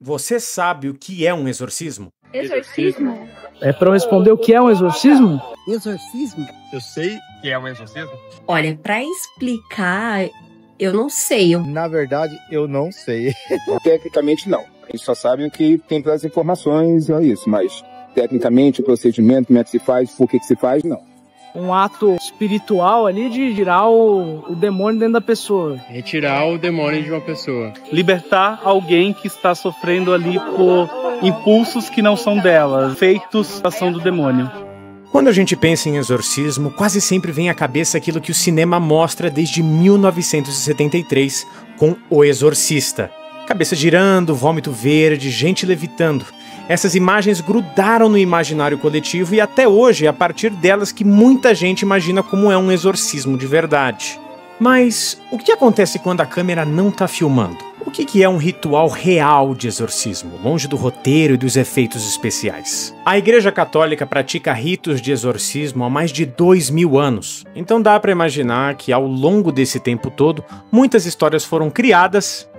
Você sabe o que é um exorcismo? Exorcismo? É para eu responder o que é um exorcismo? Exorcismo? Eu sei que é um exorcismo. Olha, pra explicar, eu não sei. Na verdade, eu não sei. Tecnicamente, não. A gente só sabe o que tem pelas informações, é isso. Mas, tecnicamente, o procedimento, como é que se faz, por que se faz, não. Um ato espiritual ali de tirar o demônio dentro da pessoa. Retirar o demônio de uma pessoa. Libertar alguém que está sofrendo ali por impulsos que não são dela, feitos da ação do demônio. Quando a gente pensa em exorcismo, quase sempre vem à cabeça aquilo que o cinema mostra desde 1973 com O Exorcista. Cabeça girando, vômito verde, gente levitando. Essas imagens grudaram no imaginário coletivo e até hoje é a partir delas que muita gente imagina como é um exorcismo de verdade. Mas o que acontece quando a câmera não está filmando? O que é um ritual real de exorcismo, longe do roteiro e dos efeitos especiais? A Igreja Católica pratica ritos de exorcismo há mais de 2000 anos, então dá para imaginar que ao longo desse tempo todo, muitas histórias foram criadas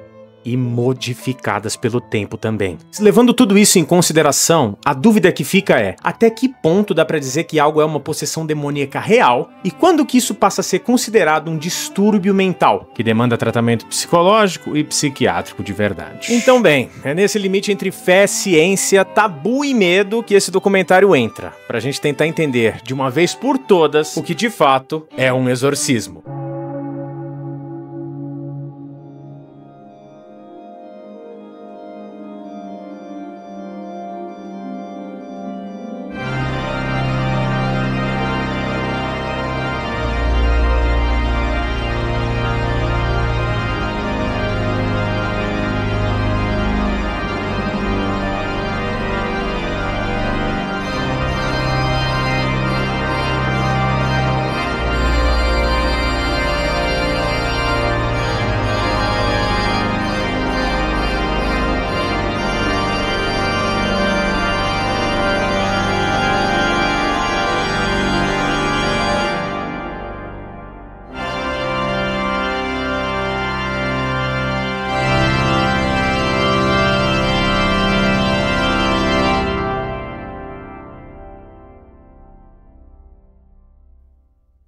e modificadas pelo tempo também. Levando tudo isso em consideração, a dúvida que fica é: até que ponto dá pra dizer que algo é uma possessão demoníaca real e quando que isso passa a ser considerado um distúrbio mental, que demanda tratamento psicológico e psiquiátrico de verdade? Então bem, é nesse limite entre fé, ciência, tabu e medo que esse documentário entra, pra gente tentar entender de uma vez por todas o que de fato é um exorcismo.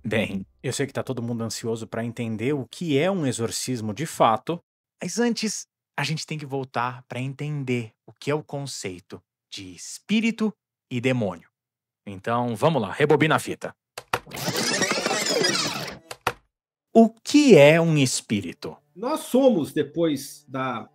Bem, eu sei que tá todo mundo ansioso para entender o que é um exorcismo de fato, mas antes a gente tem que voltar para entender o que é o conceito de espírito e demônio. Então, vamos lá, rebobina a fita. O que é um espírito? Nós somos, depois da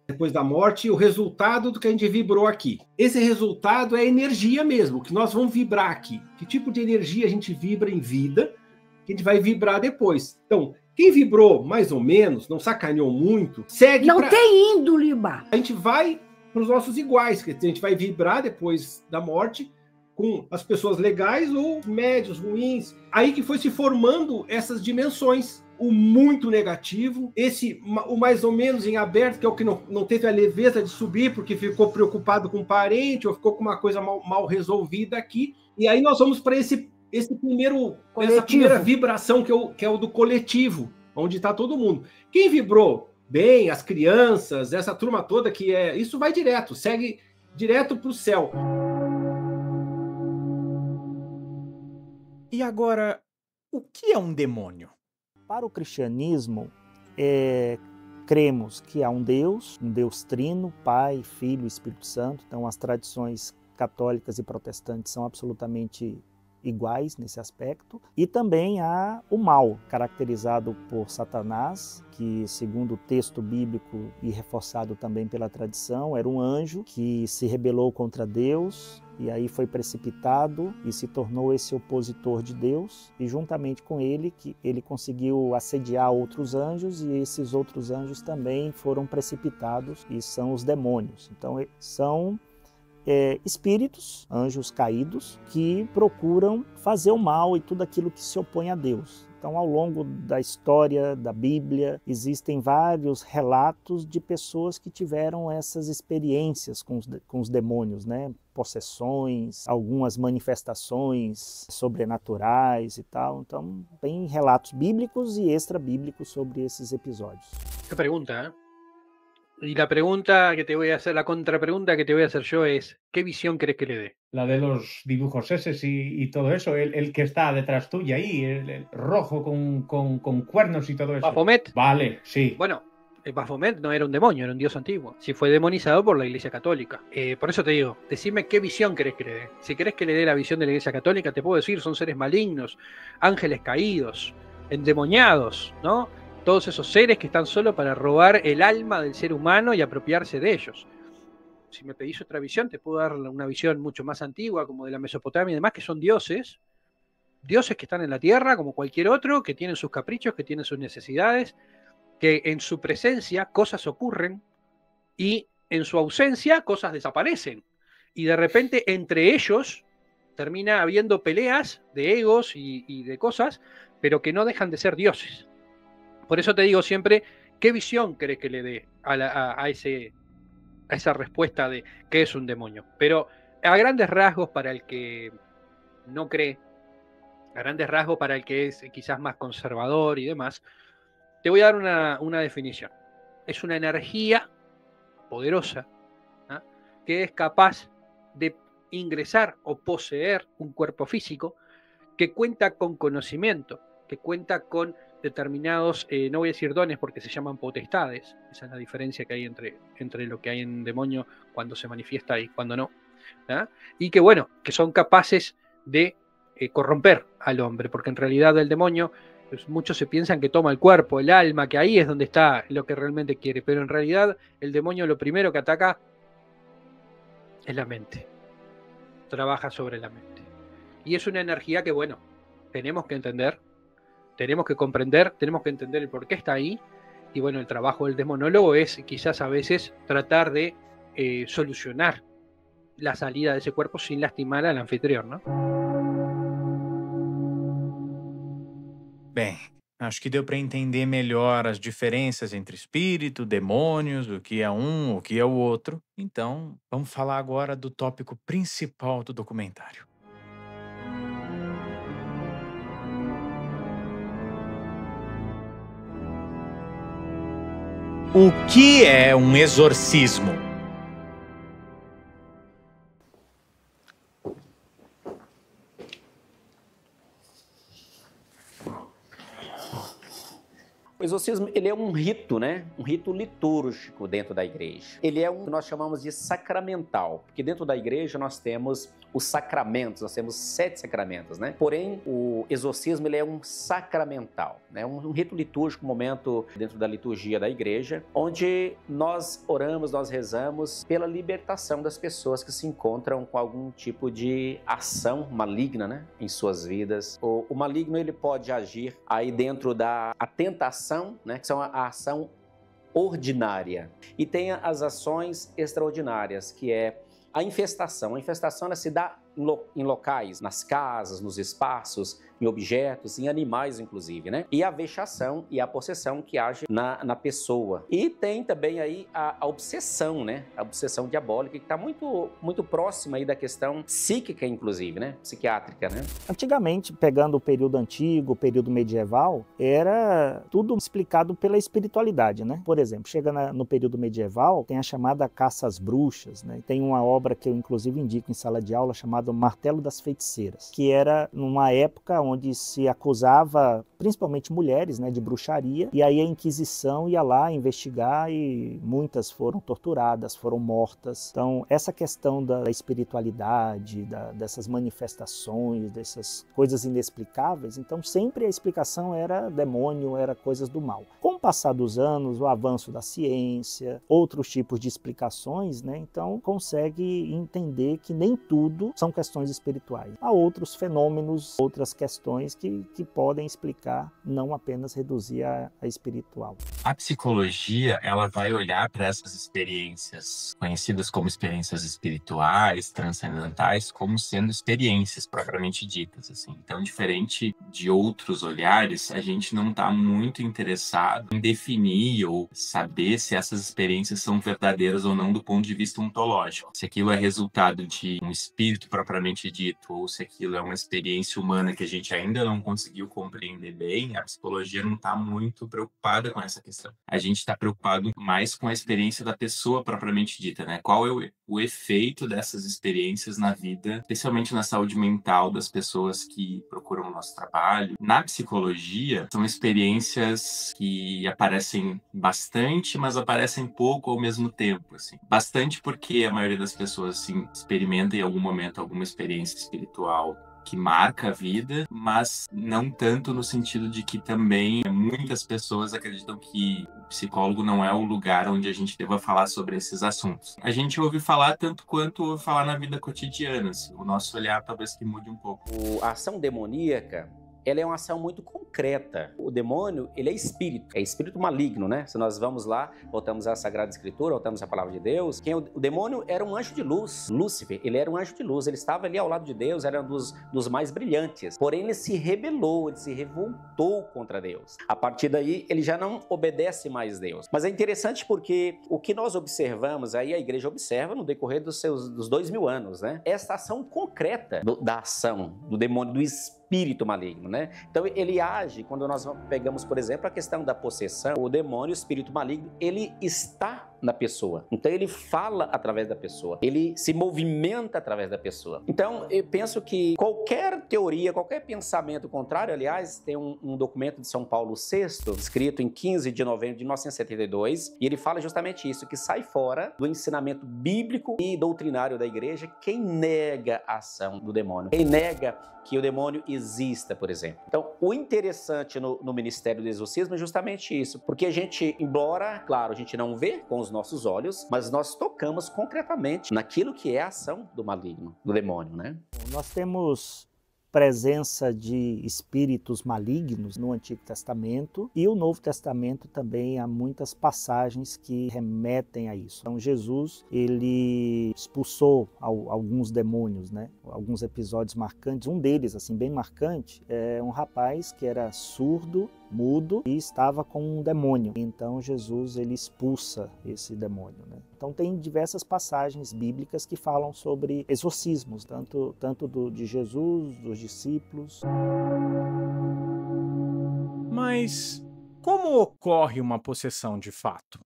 morte, o resultado do que a gente vibrou aqui. Esse resultado é energia mesmo, que nós vamos vibrar aqui. Que tipo de energia a gente vibra em vida, que a gente vai vibrar depois. Então, quem vibrou mais ou menos, não sacaneou muito, segue. Não tem índole, Bá. A gente vai para os nossos iguais, que a gente vai vibrar depois da morte com as pessoas legais ou médios, ruins. Aí que foi se formando essas dimensões. O muito negativo, o mais ou menos em aberto, que é o que não teve a leveza de subir porque ficou preocupado com um parente ou ficou com uma coisa mal resolvida aqui. E aí nós vamos para essa primeira vibração que é o do coletivo, onde está todo mundo. Quem vibrou bem, as crianças, essa turma toda isso vai direto, segue direto para o céu. E agora, o que é um demônio? Para o cristianismo, cremos que há um Deus trino, Pai, Filho e Espírito Santo. Então, as tradições católicas e protestantes são absolutamente iguais nesse aspecto. E também há o mal, caracterizado por Satanás, que, segundo o texto bíblico e reforçado também pela tradição, era um anjo que se rebelou contra Deus e aí foi precipitado e se tornou esse opositor de Deus, e juntamente com ele que ele conseguiu assediar outros anjos, e esses outros anjos também foram precipitados e são os demônios. Então são espíritos, anjos caídos, que procuram fazer o mal e tudo aquilo que se opõe a Deus. Então, ao longo da história da Bíblia, existem vários relatos de pessoas que tiveram essas experiências com os demônios, né? Possessões, algumas manifestações sobrenaturais e tal. Então, tem relatos bíblicos e extra-bíblicos sobre esses episódios. Esta pergunta Y la pregunta que te voy a hacer, la contrapregunta que te voy a hacer yo es, ¿qué visión crees que le dé? La de los dibujos eses y todo eso, el que está detrás tuya ahí, el rojo con cuernos y todo eso. ¿Baphomet? Vale, sí. Bueno, Baphomet no era un demonio, era un dios antiguo. Sí fue demonizado por la Iglesia Católica. Por eso te digo, decime qué visión querés que le dé. Si querés que le dé la visión de la Iglesia Católica, te puedo decir, son seres malignos, ángeles caídos, endemoniados, ¿no? Todos esos seres que están solo para robar el alma del ser humano y apropiarse de ellos. Si me pedís otra visión, te puedo dar una visión mucho más antigua, como de la Mesopotamia y demás, que son dioses que están en la tierra, como cualquier otro, que tienen sus caprichos, que tienen sus necesidades, que en su presencia cosas ocurren y en su ausencia cosas desaparecen. Y de repente entre ellos termina habiendo peleas de egos y de cosas, pero que no dejan de ser dioses. Por eso te digo siempre, ¿qué visión crees que le dé a esa respuesta de qué es un demonio? Pero a grandes rasgos, para el que no cree, a grandes rasgos para el que es quizás más conservador y demás, te voy a dar una definición. Es una energía poderosa, ¿ah?, que es capaz de ingresar o poseer un cuerpo físico, que cuenta con conocimiento, que cuenta con determinados, no voy a decir dones porque se llaman potestades, esa es la diferencia que hay entre lo que hay en demonio cuando se manifiesta y cuando no, ¿ah?, y que bueno, que son capaces de corromper al hombre, porque en realidad el demonio, pues muchos se piensan que toma el cuerpo, el alma, que ahí es donde está lo que realmente quiere, pero en realidad el demonio lo primero que ataca es la mente, trabaja sobre la mente, y es una energía que bueno, tenemos que entender, tenemos que comprender, tenemos que entender el por qué está ahí, y bueno, el trabajo del demonólogo es quizás a veces tratar de solucionar la salida de ese cuerpo sin lastimar al anfitrión, ¿no? Bem, acho que deu para entender melhor as diferenças entre espírito, demônios, o que é um, o que é o outro. Então, vamos falar agora do tópico principal do documentário. O que é um exorcismo? O exorcismo, ele é um rito, né? Um rito litúrgico dentro da igreja. Ele é um que nós chamamos de sacramental, porque dentro da igreja nós temos os sacramentos, nós temos 7 sacramentos, né? Porém, o exorcismo, ele é um sacramental, né? Um rito litúrgico, um momento dentro da liturgia da igreja, onde nós oramos, nós rezamos pela libertação das pessoas que se encontram com algum tipo de ação maligna, né? Em suas vidas. O maligno, ele pode agir aí dentro da tentação, né? Que são a ação ordinária. E tem as ações extraordinárias, que é a infestação. A infestação, ela se dá em locais, nas casas, nos espaços, em objetos, em animais inclusive, né? E a vexação e a possessão que age na pessoa. E tem também aí a obsessão, né? A obsessão diabólica, que está muito próxima aí da questão psíquica inclusive, né? Psiquiátrica, né? Antigamente, pegando o período antigo, o período medieval, era tudo explicado pela espiritualidade, né? Por exemplo, chega no período medieval, tem a chamada caça às bruxas, né? Tem uma obra que eu inclusive indico em sala de aula chamada Martelo das Feiticeiras, que era numa época onde se acusava principalmente mulheres, né, de bruxaria, e aí a Inquisição ia lá investigar e muitas foram torturadas, foram mortas. Então essa questão da espiritualidade, dessas manifestações, dessas coisas inexplicáveis, então sempre a explicação era demônio, era coisas do mal. Com o passar dos anos, o avanço da ciência, outros tipos de explicações, né, então consegue entender que nem tudo são questões espirituais. Há outros fenômenos, outras questões que podem explicar, não apenas reduzir a espiritual. A psicologia, ela vai olhar para essas experiências conhecidas como experiências espirituais, transcendentais, como sendo experiências propriamente ditas, assim. Então, diferente de outros olhares, a gente não está muito interessado em definir ou saber se essas experiências são verdadeiras ou não do ponto de vista ontológico. Se aquilo é resultado de um espírito propriamente dito, ou se aquilo é uma experiência humana que a gente ainda não conseguiu compreender bem, a psicologia não está muito preocupada com essa questão. A gente está preocupado mais com a experiência da pessoa propriamente dita, né? Qual é o efeito dessas experiências na vida, especialmente na saúde mental das pessoas que procuram o nosso trabalho. Na psicologia, são experiências que aparecem bastante, mas aparecem pouco ao mesmo tempo, assim. Bastante porque a maioria das pessoas, assim, experimenta em algum momento alguma experiência espiritual que marca a vida, mas não tanto no sentido de que também muitas pessoas acreditam que o psicólogo não é o lugar onde a gente deva falar sobre esses assuntos. A gente ouve falar tanto quanto ouve falar na vida cotidiana, assim. O nosso olhar talvez que mude um pouco. A ação demoníaca, ela é uma ação muito concreta. O demônio, ele é espírito maligno, né? Se nós vamos lá, voltamos à Sagrada Escritura, voltamos à Palavra de Deus, o demônio era um anjo de luz. Lúcifer, ele era um anjo de luz, ele estava ali ao lado de Deus, era um dos mais brilhantes. Porém, ele se rebelou, ele se revoltou contra Deus. A partir daí, ele já não obedece mais Deus. Mas é interessante porque o que nós observamos, aí a igreja observa no decorrer dos 2000 anos, né? Essa ação concreta da ação do demônio, do espírito maligno, né? Então ele age, quando nós pegamos, por exemplo, a questão da possessão, o demônio, o espírito maligno, ele está na pessoa. Então ele fala através da pessoa, ele se movimenta através da pessoa. Então eu penso que qualquer teoria, qualquer pensamento contrário, aliás, tem um documento de São Paulo VI, escrito em 15 de novembro de 1972, e ele fala justamente isso, que sai fora do ensinamento bíblico e doutrinário da igreja quem nega a ação do demônio, quem nega que o demônio exista, por exemplo. Então, o interessante no Ministério do Exorcismo é justamente isso, porque a gente, embora, claro, a gente não vê com os nossos olhos, mas nós tocamos concretamente naquilo que é a ação do maligno, do demônio, né? Nós temos presença de espíritos malignos no Antigo Testamento e o Novo Testamento também há muitas passagens que remetem a isso. Então Jesus, ele expulsou alguns demônios, né? Alguns episódios marcantes, um deles, assim, bem marcante, é um rapaz que era surdo, mudo e estava com um demônio. Então Jesus, ele expulsa esse demônio, né? Então tem diversas passagens bíblicas que falam sobre exorcismos, tanto de Jesus, dos discípulos. Mas como ocorre uma possessão de fato?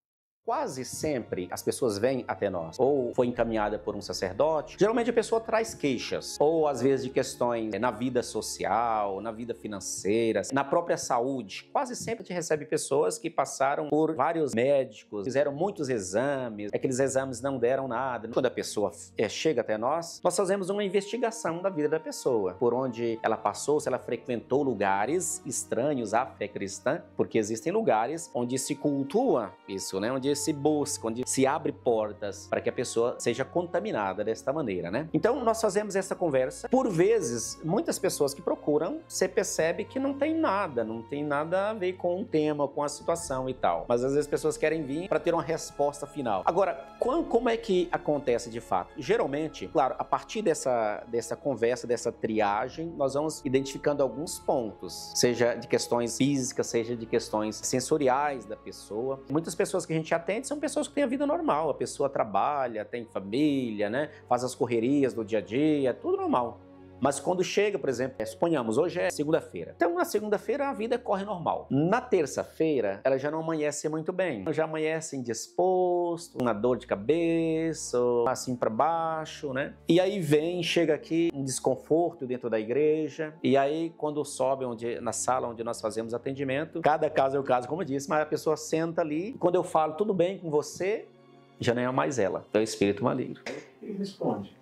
Quase sempre as pessoas vêm até nós, ou foi encaminhada por um sacerdote. Geralmente a pessoa traz queixas, ou às vezes de questões na vida social, na vida financeira, na própria saúde. Quase sempre a gente recebe pessoas que passaram por vários médicos, fizeram muitos exames, aqueles exames não deram nada. Quando a pessoa chega até nós fazemos uma investigação da vida da pessoa, por onde ela passou, se ela frequentou lugares estranhos à fé cristã, porque existem lugares onde se cultua isso, né? Onde se busca, onde se abre portas para que a pessoa seja contaminada desta maneira, né? Então nós fazemos essa conversa. Por vezes, muitas pessoas que procuram, você percebe que não tem nada a ver com o tema, com a situação e tal. Mas às vezes as pessoas querem vir para ter uma resposta final. Agora, como é que acontece de fato? Geralmente, claro, a partir dessa conversa, dessa triagem, nós vamos identificando alguns pontos, seja de questões físicas, seja de questões sensoriais da pessoa. Muitas pessoas que a gente atende são pessoas que têm a vida normal, a pessoa trabalha, tem família, né? Faz as correrias do dia a dia, tudo normal. Mas quando chega, por exemplo, suponhamos, hoje é segunda-feira. Então, na segunda-feira, a vida corre normal. Na terça-feira, ela já não amanhece muito bem. Já amanhece indisposto, uma dor de cabeça, assim para baixo, né? E aí chega aqui um desconforto dentro da igreja. E aí, quando sobe na sala onde nós fazemos atendimento, cada caso é o caso, como eu disse, mas a pessoa senta ali. E quando eu falo, tudo bem com você, já não é mais ela. É o espírito maligno. Ele responde.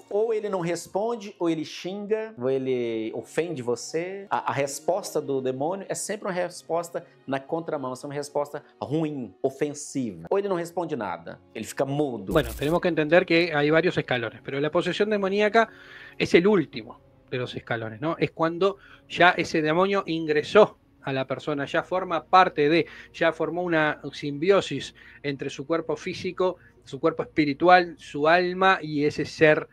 Ou ele não responde, ou ele xinga, ou ele ofende você. A resposta do demônio é sempre uma resposta na contramão, é uma resposta ruim, ofensiva. Ou ele não responde nada, ele fica mudo. Bueno, tenemos que entender que hay varios escalones, pero la posesión demoníaca es el último de los escalones, ¿no? Es cuando ya ese demonio ingresó a la persona, ya forma parte ya formó una simbiosis entre su cuerpo físico, su cuerpo espiritual, su alma y ese ser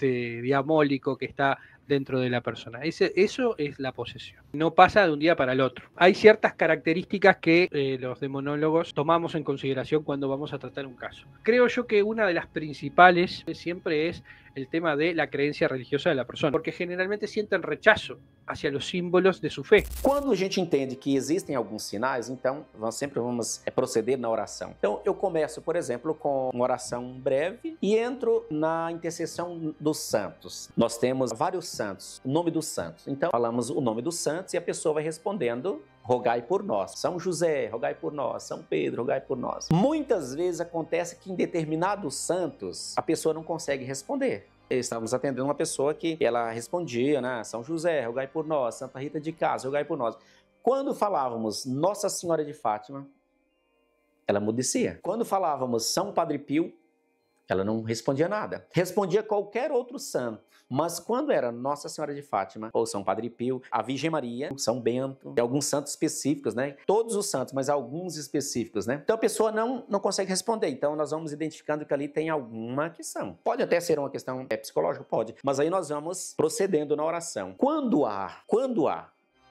diabólico que está dentro de la persona. Eso es la posesión. No pasa de un día para el otro. Hay ciertas características que los demonólogos tomamos en consideración cuando vamos a tratar un caso. Creo yo que una de las principales siempre es el tema de la creencia religiosa de la persona, porque generalmente sienten rechazo hacia los símbolos de su fe. Quando a gente entende que existem alguns sinais, então nós sempre vamos proceder na oração. Então eu começo, por exemplo, com uma oração breve e entro na intercessão dos santos. Nós temos vários santos, o nome dos santos. Então falamos o nome dos santos e a pessoa vai respondendo: rogai por nós. São José, rogai por nós. São Pedro, rogai por nós. Muitas vezes acontece que em determinados santos a pessoa não consegue responder. Estávamos atendendo uma pessoa que ela respondia, né? São José, rogai por nós. Santa Rita de Cássia, rogai por nós. Quando falávamos Nossa Senhora de Fátima, ela mudecia. Quando falávamos São Padre Pio, ela não respondia nada. Respondia qualquer outro santo. Mas quando era Nossa Senhora de Fátima, ou São Padre Pio, a Virgem Maria, São Bento, e alguns santos específicos, né? Todos os santos, mas alguns específicos, né? Então a pessoa não consegue responder. Então nós vamos identificando que ali tem alguma questão. Pode até ser uma questão psicológica, pode. Mas aí nós vamos procedendo na oração. Quando há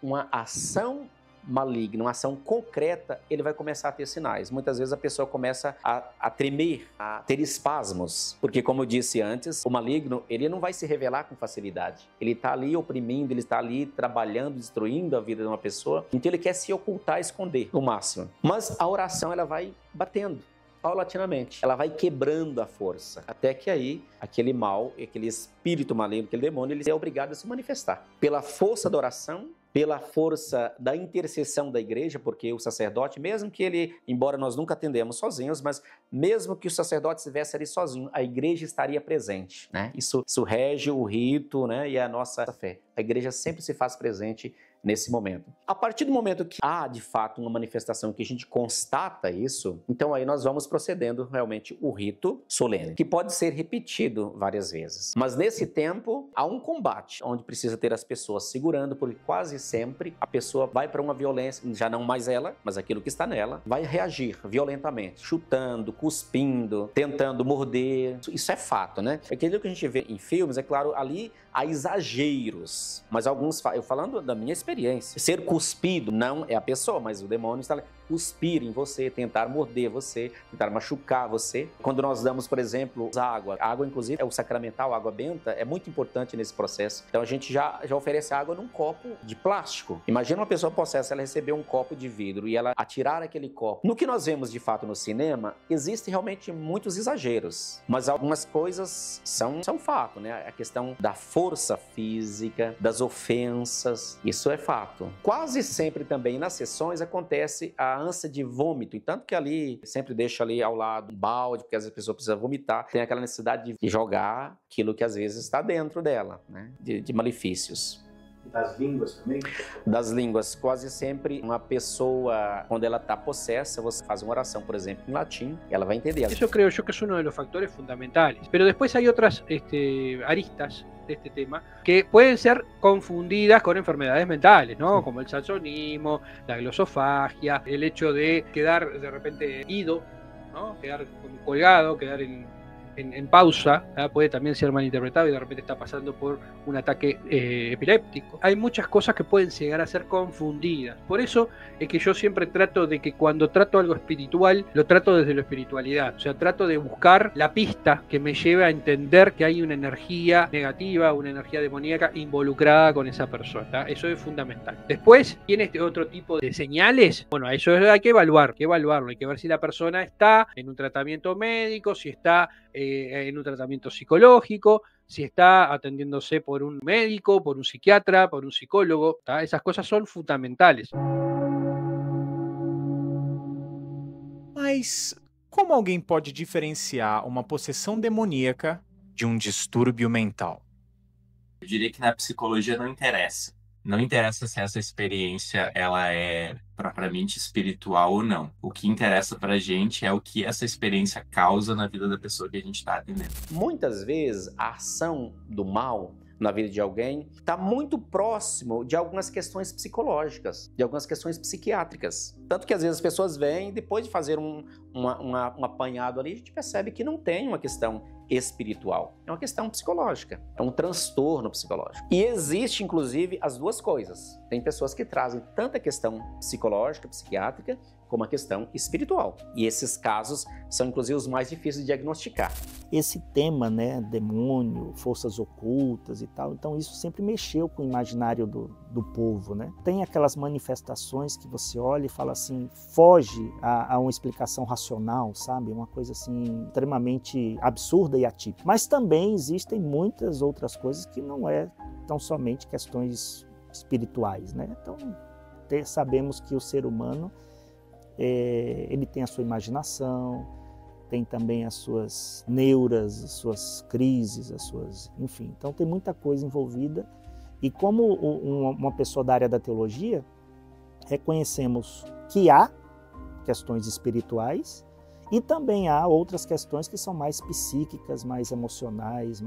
uma ação maligna, uma ação concreta, ele vai começar a ter sinais. Muitas vezes a pessoa começa a tremer, a ter espasmos, porque como eu disse antes, o maligno, ele não vai se revelar com facilidade. Ele está ali oprimindo, ele está ali trabalhando, destruindo a vida de uma pessoa, então ele quer se ocultar, esconder o máximo. Mas a oração, ela vai batendo paulatinamente, ela vai quebrando a força, até que aí aquele mal, aquele espírito maligno, aquele demônio, ele é obrigado a se manifestar. Pela força da oração, pela força da intercessão da igreja, porque o sacerdote, mesmo que ele, embora nós nunca atendemos sozinhos, mas mesmo que o sacerdote estivesse ali sozinho, a igreja estaria presente, né? Isso rege o rito, né? E a nossa fé. A igreja sempre se faz presente nesse momento. A partir do momento que há, de fato, uma manifestação que a gente constata isso, então aí nós vamos procedendo realmente o rito solene, que pode ser repetido várias vezes. Mas nesse tempo, há um combate, onde precisa ter as pessoas segurando, porque quase sempre a pessoa vai para uma violência, já não mais ela, mas aquilo que está nela, vai reagir violentamente, chutando, cuspindo, tentando morder. Isso é fato, né? Aquilo que a gente vê em filmes, é claro, ali há exageros, mas alguns, eu falando da minha experiência, ser cuspido não é a pessoa, mas o demônio está ali. Cuspir em você, tentar morder você, tentar machucar você. Quando nós damos, por exemplo, a água inclusive é o sacramental, a água benta, é muito importante nesse processo. Então a gente já oferece água num copo de plástico. Imagina uma pessoa possessa, ela receber um copo de vidro e ela atirar aquele copo. No que nós vemos de fato no cinema, existem realmente muitos exageros, mas algumas coisas são fato, né? A questão da força física, das ofensas, isso é fato. Quase sempre também nas sessões acontece a ânsia de vômito, e tanto que ali sempre deixa ali ao lado um balde, porque às vezes a pessoa precisa vomitar, tem aquela necessidade de jogar aquilo que às vezes está dentro dela, né? De malefícios. Das línguas também? Das línguas, quase sempre uma pessoa, quando ela está possessa, você faz uma oração, por exemplo, em latim, ela vai entender. Eso creo yo que es uno de los factores fundamentales. Pero después hay otras aristas de este tema que pueden ser confundidas con enfermedades mentales, ¿no? Como el saxonismo, la glosofagia, el hecho de quedar de repente ido, ¿no? Quedar colgado, quedar en pausa, ¿verdad? Puede también ser malinterpretado y de repente está pasando por un ataque epiléptico. Hay muchas cosas que pueden llegar a ser confundidas. Por eso es que yo siempre trato de que cuando trato algo espiritual, lo trato desde la espiritualidad. O sea, trato de buscar la pista que me lleve a entender que hay una energía negativa, una energía demoníaca involucrada con esa persona, ¿tá? Eso es fundamental. Después, ¿tiene este otro tipo de señales? Bueno, eso hay que evaluarlo. Hay que ver si la persona está en un tratamiento médico, si está en un tratamiento psicológico, si está atendiéndose por un médico, por un psiquiatra, por un psicólogo, ¿tá? Esas cosas son fundamentales. Mas como alguém pode diferenciar uma possessão demoníaca de um distúrbio mental? Eu diria que na psicologia não interessa. Não interessa se essa experiência ela é propriamente espiritual ou não. O que interessa pra gente é o que essa experiência causa na vida da pessoa que a gente está atendendo. Muitas vezes a ação do mal na vida de alguém está muito próximo de algumas questões psicológicas, de algumas questões psiquiátricas. Tanto que às vezes as pessoas vêm, depois de fazer um apanhado ali, a gente percebe que não tem uma questão espiritual, é uma questão psicológica, é um transtorno psicológico. E existe, inclusive, as duas coisas. Tem pessoas que trazem tanto a questão psicológica, psiquiátrica, como a questão espiritual. E esses casos são, inclusive, os mais difíceis de diagnosticar. esse tema, né, demônio, forças ocultas e tal, então isso sempre mexeu com o imaginário do povo, né? Tem aquelas manifestações que você olha e fala assim, foge a uma explicação racional, sabe? Uma coisa assim extremamente absurda e atípica. Mas também existem muitas outras coisas que não é tão somente questões espirituais, né? Então sabemos que o ser humano ele tem a sua imaginação, tem também as suas neuras, as suas crises, enfim. Então tem muita coisa envolvida e como uma pessoa da área da teologia, reconhecemos que há questões espirituais e também há outras questões que são mais psíquicas, mais emocionais,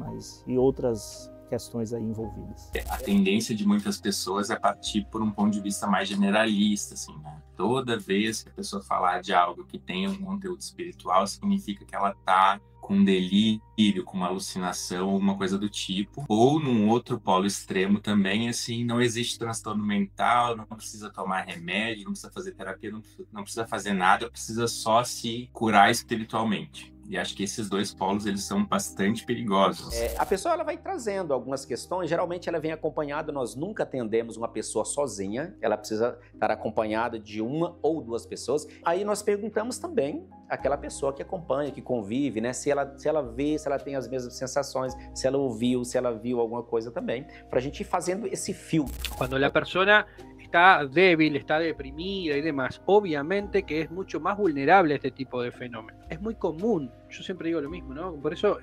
e outras questões aí envolvidas. A tendência de muitas pessoas é partir por um ponto de vista mais generalista, assim, né? Toda vez que a pessoa falar de algo que tem um conteúdo espiritual, significa que ela está com um delírio, com uma alucinação, alguma coisa do tipo. Ou num outro polo extremo também, assim, não existe transtorno mental, não precisa tomar remédio, não precisa fazer terapia, não precisa fazer nada, precisa só se curar espiritualmente. E acho que esses dois polos, eles são bastante perigosos. A pessoa ela vai trazendo algumas questões, geralmente ela vem acompanhada, nós nunca atendemos uma pessoa sozinha, ela precisa estar acompanhada de uma ou duas pessoas. Aí nós perguntamos também àquela pessoa que acompanha, que convive, né? Se ela vê, se ela tem as mesmas sensações, se ela ouviu, se ela viu alguma coisa também, para a gente ir fazendo esse filtro. Quando a persona está débil, está deprimida y demás, obviamente que es mucho más vulnerable a este tipo de fenómenos. Es muy común, yo siempre digo lo mismo, ¿no? Por eso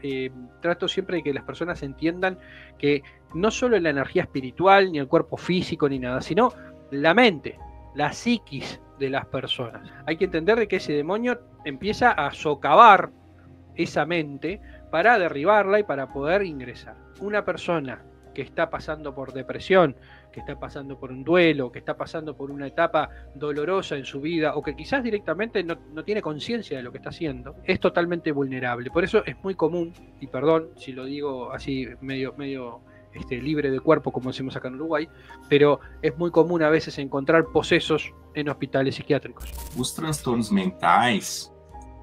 trato siempre de que las personas entiendan que no solo la energía espiritual, ni el cuerpo físico, ni nada, sino la mente, la psiquis de las personas. Hay que entender de que ese demonio empieza a socavar esa mente para derribarla y para poder ingresar. Una persona que está pasando por depresión, que está pasando por un duelo, que está pasando por una etapa dolorosa en su vida, o que quizás directamente no tiene conciencia de lo que está haciendo, es totalmente vulnerable. Por eso es muy común, y perdón si lo digo así medio libre de cuerpo, como decimos acá en Uruguay, pero es muy común a veces encontrar posesos en hospitales psiquiátricos. Os transtornos mentais,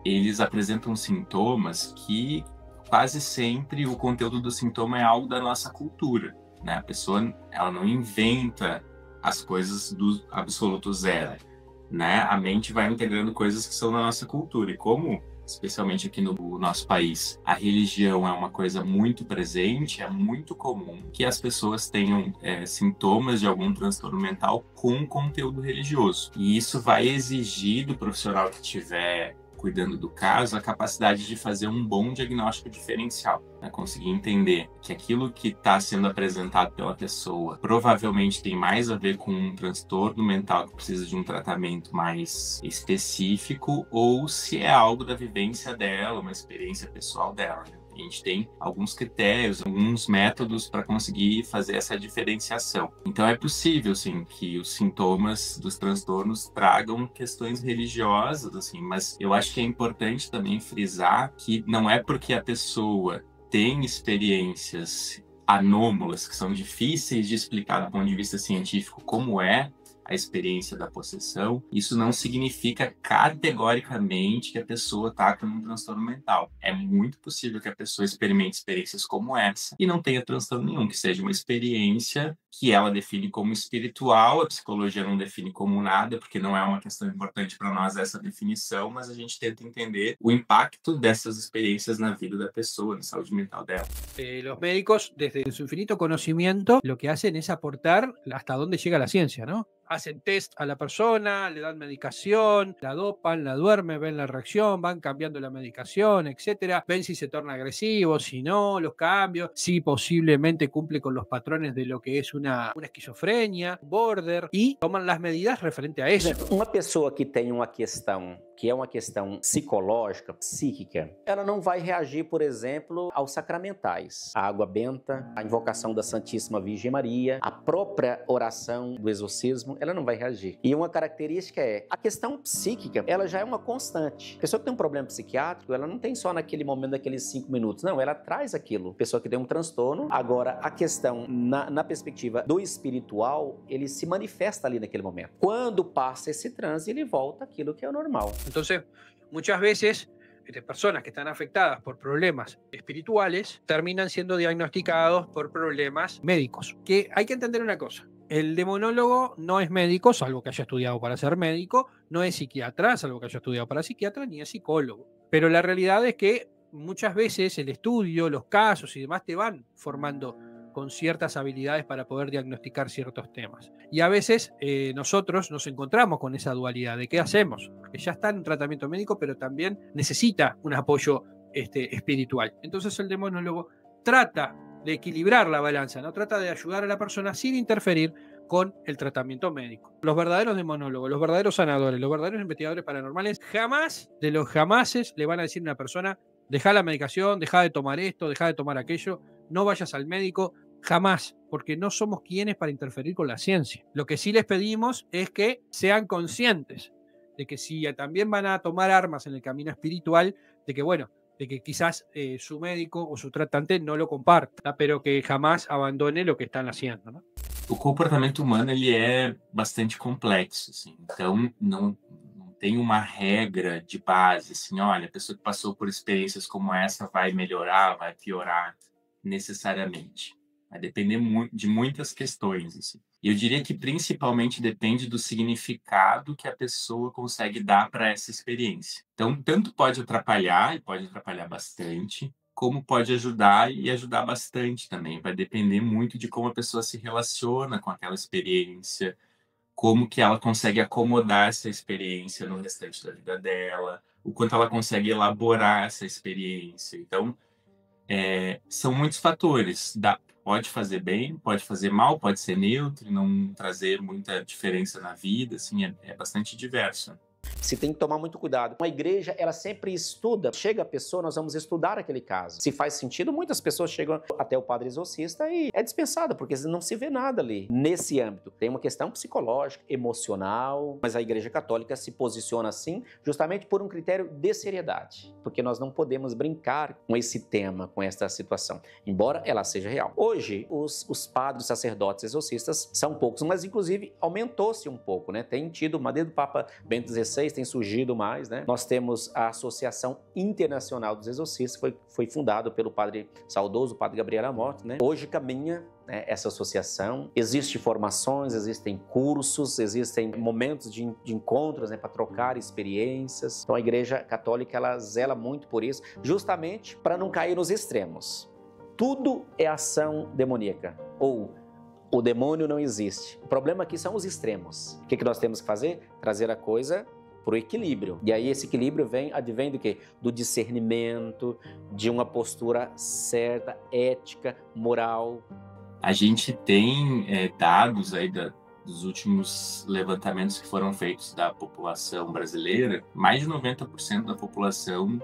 eles apresentam sintomas que quase sempre o conteúdo do sintoma é algo da nossa cultura, né? A pessoa, ela não inventa as coisas do absoluto zero, né? A mente vai integrando coisas que são da nossa cultura. E como, especialmente aqui no nosso país, a religião é uma coisa muito presente, é muito comum que as pessoas tenham sintomas de algum transtorno mental com conteúdo religioso. E isso vai exigir do profissional que tiver cuidando do caso, a capacidade de fazer um bom diagnóstico diferencial, né? Conseguir entender que aquilo que está sendo apresentado pela pessoa provavelmente tem mais a ver com um transtorno mental que precisa de um tratamento mais específico ou se é algo da vivência dela, uma experiência pessoal dela, né? A gente tem alguns critérios, alguns métodos para conseguir fazer essa diferenciação. Então é possível, sim, que os sintomas dos transtornos tragam questões religiosas, assim, mas eu acho que é importante também frisar que não é porque a pessoa tem experiências anômalas, que são difíceis de explicar do ponto de vista científico, como é a experiência da possessão, isso não significa categoricamente que a pessoa está com um transtorno mental. É muito possível que a pessoa experimente experiências como essa e não tenha transtorno nenhum, que seja uma experiência que ela define como espiritual, a psicologia não define como nada, porque não é uma questão importante para nós essa definição, mas a gente tenta entender o impacto dessas experiências na vida da pessoa, na saúde mental dela. Los médicos, desde su infinito conocimiento, lo que hacen es aportar hasta dónde llega la ciencia, ¿no? Hacen test a la persona, le dan medicación, la dopan, la duermen, ven la reacción, van cambiando la medicación, etcétera. Ven si se torna agresivo, si no, los cambios, si posiblemente cumple con los patrones de lo que es una esquizofrenia, border, y toman las medidas referente a eso. Uma pessoa que tem uma questão que é uma questão psicológica, psíquica, ela não vai reagir, por exemplo, aos sacramentais. A água benta, a invocação da Santíssima Virgem Maria, a própria oração do exorcismo, ela não vai reagir. E uma característica é, a questão psíquica, ela já é uma constante. A pessoa que tem um problema psiquiátrico, ela não tem só naquele momento, daqueles 5 minutos, não, ela traz aquilo. A pessoa que tem um transtorno, agora a questão, na perspectiva do espiritual, ele se manifesta ali naquele momento. Quando passa esse transe, ele volta àquilo que é o normal. Entonces, muchas veces personas que están afectadas por problemas espirituales terminan siendo diagnosticados por problemas médicos. Que hay que entender una cosa. El demonólogo no es médico, salvo que haya estudiado para ser médico, no es psiquiatra, salvo que haya estudiado para psiquiatra, ni es psicólogo. Pero la realidad es que muchas veces el estudio, los casos y demás te van formando con ciertas habilidades para poder diagnosticar ciertos temas. Y a veces nosotros nos encontramos con esa dualidad de qué hacemos, porque ya está en un tratamiento médico, pero también necesita un apoyo espiritual. Entonces el demonólogo trata de equilibrar la balanza, ¿no? Trata de ayudar a la persona sin interferir con el tratamiento médico. Los verdaderos demonólogos, los verdaderos sanadores, los verdaderos investigadores paranormales, jamás de los jamases le van a decir a una persona: deja la medicación, deja de tomar esto, deja de tomar aquello, no vayas al médico, jamás, porque no somos quienes para interferir con la ciencia. Lo que sí les pedimos es que sean conscientes de que si también van a tomar armas en el camino espiritual, de que bueno, de que quizás su médico o su tratante no lo comparta, pero que jamás abandone lo que están haciendo, ¿no? O comportamento humano, ele é bastante complexo, assim. Então não tem uma regra de base, assim, olha, a pessoa que passou por experiências como essa vai melhorar, vai piorar necessariamente. Vai depender de muitas questões, assim. E eu diria que principalmente depende do significado que a pessoa consegue dar para essa experiência. Então, tanto pode atrapalhar, e pode atrapalhar bastante, como pode ajudar e ajudar bastante também. Vai depender muito de como a pessoa se relaciona com aquela experiência, como que ela consegue acomodar essa experiência no restante da vida dela, o quanto ela consegue elaborar essa experiência. Então, são muitos fatores. Pode fazer bem, pode fazer mal, pode ser neutro, não trazer muita diferença na vida, assim, é bastante diverso. Se tem que tomar muito cuidado. Uma igreja, ela sempre estuda. Chega a pessoa, nós vamos estudar aquele caso. Se faz sentido, muitas pessoas chegam até o padre exorcista e é dispensado, porque não se vê nada ali. Nesse âmbito, tem uma questão psicológica, emocional, mas a Igreja Católica se posiciona assim justamente por um critério de seriedade, porque nós não podemos brincar com esse tema, com esta situação, embora ela seja real. Hoje, os padres, sacerdotes, exorcistas são poucos, mas inclusive aumentou-se um pouco, né? Tem tido, desde o Papa Bento XVI, tem surgido mais, né? Nós temos a Associação Internacional dos Exorcistas, foi fundado pelo saudoso padre Gabriel Amorth, né? Hoje caminha, né, essa associação. Existem formações, existem cursos, existem momentos de encontros, né, para trocar experiências. Então a Igreja Católica, ela zela muito por isso, justamente para não cair nos extremos. Tudo é ação demoníaca, ou o demônio não existe. O problema aqui são os extremos. O que nós temos que fazer? Trazer a coisa para o equilíbrio. E aí esse equilíbrio advém do quê? Do discernimento, de uma postura certa, ética, moral. A gente tem dados aí dos últimos levantamentos que foram feitos da população brasileira. Mais de 90% da população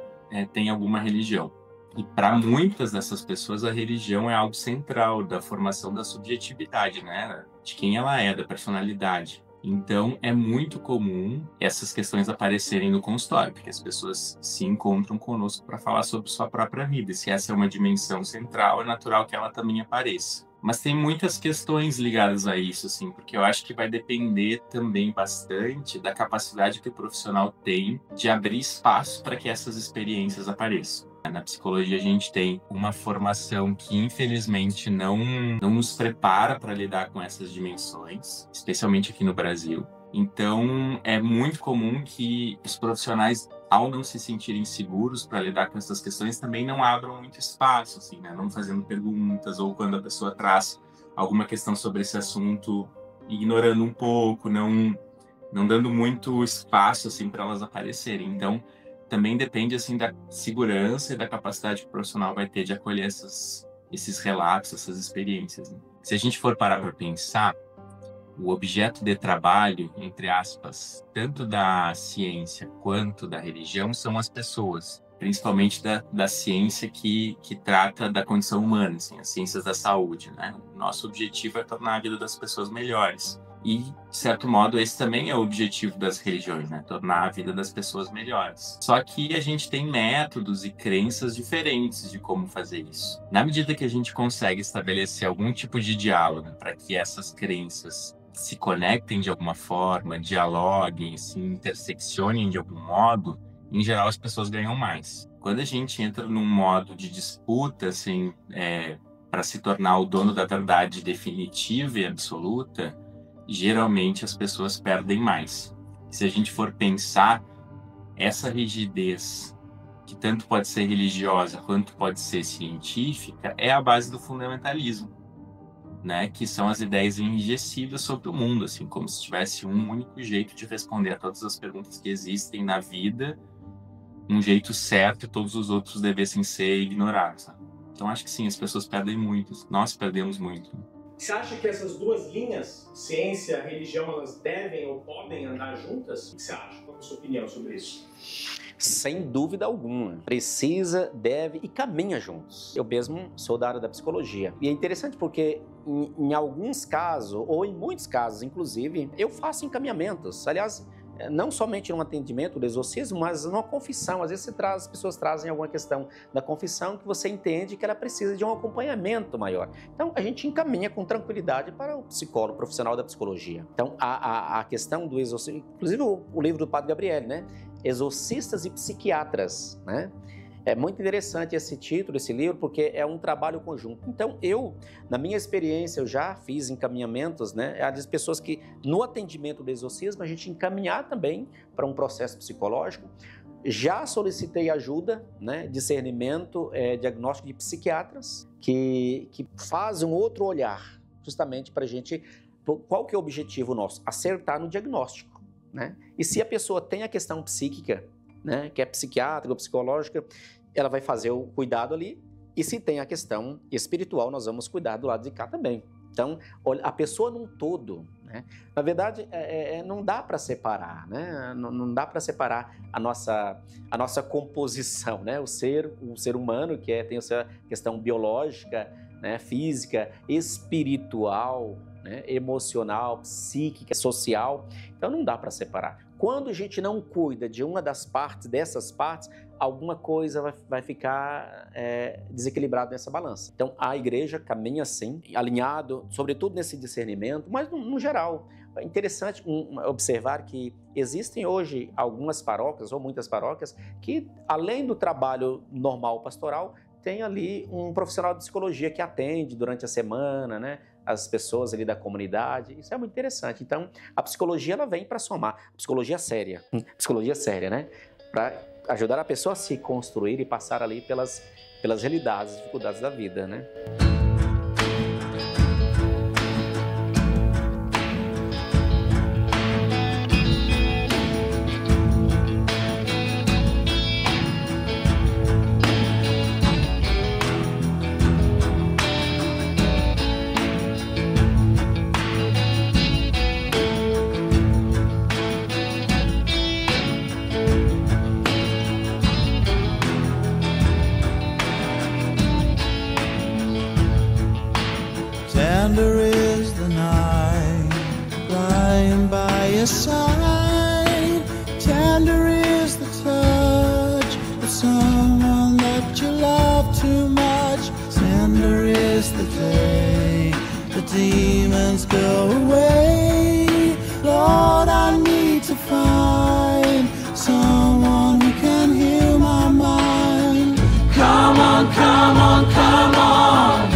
tem alguma religião. E para muitas dessas pessoas, a religião é algo central da formação da subjetividade, né? De quem ela é, da personalidade. Então, é muito comum essas questões aparecerem no consultório, porque as pessoas se encontram conosco para falar sobre sua própria vida. E se essa é uma dimensão central, é natural que ela também apareça. Mas tem muitas questões ligadas a isso, assim, porque eu acho que vai depender também bastante da capacidade que o profissional tem de abrir espaço para que essas experiências apareçam. Na psicologia, a gente tem uma formação que, infelizmente, não nos prepara para lidar com essas dimensões, especialmente aqui no Brasil. Então, é muito comum que os profissionais, ao não se sentirem seguros para lidar com essas questões, também não abram muito espaço, assim, né? Não fazendo perguntas, ou quando a pessoa traz alguma questão sobre esse assunto, ignorando um pouco, não dando muito espaço assim, para elas aparecerem. Então, também depende assim, da segurança e da capacidade que o profissional vai ter de acolher esses relatos, essas experiências, né? Se a gente for parar para pensar, o objeto de trabalho, entre aspas, tanto da ciência quanto da religião, são as pessoas, principalmente da ciência que trata da condição humana, assim, as ciências da saúde, né? O nosso objetivo é tornar a vida das pessoas melhores. E, de certo modo, esse também é o objetivo das religiões, né? Tornar a vida das pessoas melhores. Só que a gente tem métodos e crenças diferentes de como fazer isso. Na medida que a gente consegue estabelecer algum tipo de diálogo para que essas crenças se conectem de alguma forma, dialoguem, se interseccionem de algum modo, em geral as pessoas ganham mais. Quando a gente entra num modo de disputa, assim, para se tornar o dono da verdade definitiva e absoluta, geralmente as pessoas perdem mais. Se a gente for pensar, essa rigidez, que tanto pode ser religiosa quanto pode ser científica, é a base do fundamentalismo, né? Que são as ideias enrijecidas sobre o mundo, assim, como se tivesse um único jeito de responder a todas as perguntas que existem na vida, um jeito certo, e todos os outros devessem ser ignorados, né? Então acho que sim, as pessoas perdem muito, nós perdemos muito. Você acha que essas duas linhas, ciência e religião, elas devem ou podem andar juntas? O que você acha? Qual é a sua opinião sobre isso? Sem dúvida alguma. Precisa, deve e caminha juntos. Eu mesmo sou da área da psicologia. E é interessante porque em alguns casos, ou em muitos casos, inclusive, eu faço encaminhamentos. Aliás, não somente num atendimento do exorcismo, mas numa confissão. Às vezes as pessoas trazem alguma questão da confissão que você entende que ela precisa de um acompanhamento maior. Então, a gente encaminha com tranquilidade para o psicólogo, profissional da psicologia. Então, a questão do exorcismo, inclusive o livro do Padre Gabriel, né? Exorcistas e Psiquiatras, né? É muito interessante esse título, esse livro, porque é um trabalho conjunto. Então, na minha experiência, eu já fiz encaminhamentos, né? Há pessoas que, no atendimento do exorcismo, a gente encaminhar também para um processo psicológico. Já solicitei ajuda, né? Discernimento, diagnóstico de psiquiatras, que fazem um outro olhar, justamente para a gente... Qual que é o objetivo nosso? Acertar no diagnóstico, né? E se a pessoa tem a questão psíquica, né, que é psiquiátrica ou psicológica, ela vai fazer o cuidado ali, e se tem a questão espiritual, nós vamos cuidar do lado de cá também. Então, a pessoa num todo, né? Na verdade, não dá para separar, né? Não dá para separar a nossa composição, né? O ser humano, que tem a sua questão biológica, né, física, espiritual, né, emocional, psíquica, social. Então não dá para separar. Quando a gente não cuida de uma dessas partes, alguma coisa vai ficar desequilibrado nessa balança. Então a igreja caminha assim, alinhado, sobretudo nesse discernimento, mas no geral. É interessante observar que existem hoje algumas paróquias, ou muitas paróquias, que além do trabalho normal pastoral, tem ali um profissional de psicologia que atende durante a semana, né, as pessoas ali da comunidade. Isso é muito interessante. Então, a psicologia ela vem para somar. Psicologia séria, né, para ajudar a pessoa a se construir e passar ali pelas realidades, dificuldades da vida, né. Tender is the night, lying by your side. Tender is the touch of someone that you love too much. Tender is the day the demons go away. Lord, I need to find someone who can heal my mind. Come on, come on, come on.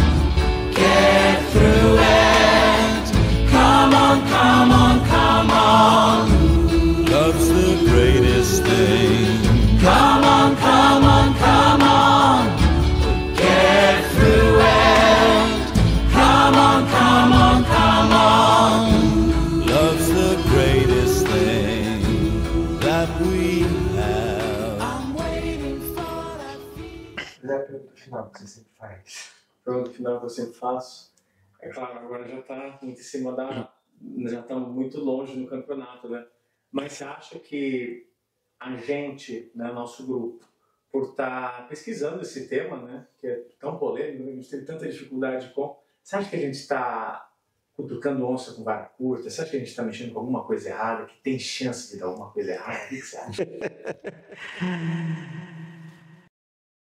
Get through it. Come on, come on, come on. Love's the greatest thing. Come on, come on, come on. Get through it. Come on, come on, come on. Love's the greatest thing that we have. I'm waiting for that. É a pergunta final que você sempre faz. Pergunta final que eu sempre faço. É claro, agora já está em cima já estamos muito longe no campeonato, né? Mas você acha que a gente, né, nosso grupo, por estar pesquisando esse tema, né, que é tão polêmico, a gente teve tanta dificuldade com... Você acha que a gente está cutucando onça com vara curta? Você acha que a gente está mexendo com alguma coisa errada, que tem chance de dar alguma coisa errada? O que você acha?